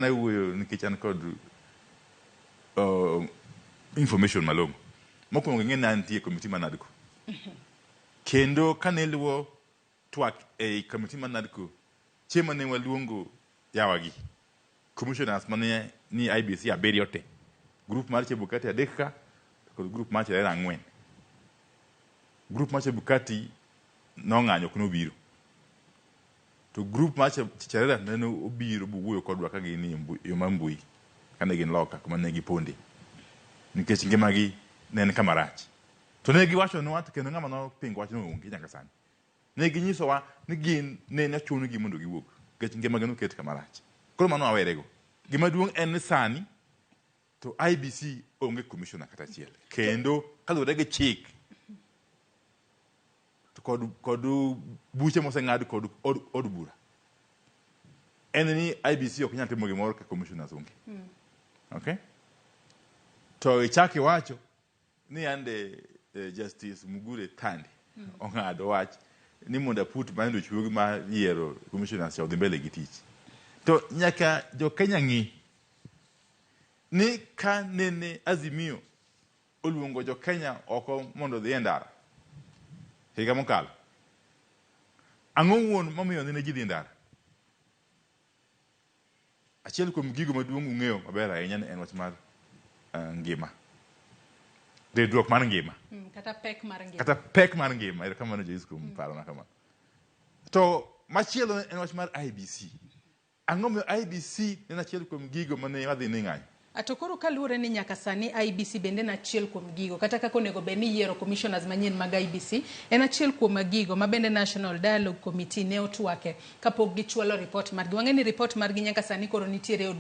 na wuoyo nikech an kod information malong'o. Mokwongo ng'e na nitie komiti manadko. Kendo kane luwo twak e komiti manadko, chiemo ne waluongo yawagi commissioners mane ni IEBC abiriyo te. Group mar Chebukati adek ka kod group mar Chelera 4. Group mar Chebukati nong'anyo kuno biro. To group mar Chelera ne obiro buwuoyo kodwa ka gini yo mambui kane gin loka kuma ne giponde. Nikech ngimagi ne en kamarach. To ne giwacho no wat kendo ng'ama no pingo wach no onge nyaka sani. Ne ginyiso wa ni gin ne nachuno gi mondo giwuok. Nikech ngimagi no ket kamarach. Koro mano awerego. Gima duong' en ni sani to IEBC onge commissioner kata achiel. Kendo kaluwore gi chik to kod buche moseng'ad kod od bura. En ni IEBC ok nyal timo gimoro ka commissioners onge. Okay? To ichaki wacho ni ande Justice Mugure Tandi ong'ado wach ni mondo put mando chuogi ma yiero commissioners odhi mbele gi tich. To nyaka jo Kenya ng'i ni ka nene Azimio oluongo jo Kenya oko mondo dhi ndara higa mokalo. Ang'o wuon momiyo nene ji dhi ndara? Achiel kuom gigo maduong' ung'eyo maber ahinya en wach mar ngima. Redruok mar ngima. Kata pek mar ngima. Kata pek mar ngima. Ero kamano jo iskum paro na kamano. To machielo en wach mar IEBC. Ang'o momiyo IEBC en achiel kuom gigo mane wadhi ni ng'anyo? Atokoro kaluwore ni nyaka sani IEBC bende na achiel kuom gigo kata kaka onego bed ni yiero commissioners manyien mag IEBC en achiel kuom gigo ma bende National Dialogue Committee ne otwake kapok gichwalo report margi. Wang'e ni report margi nyaka sani koro nitiere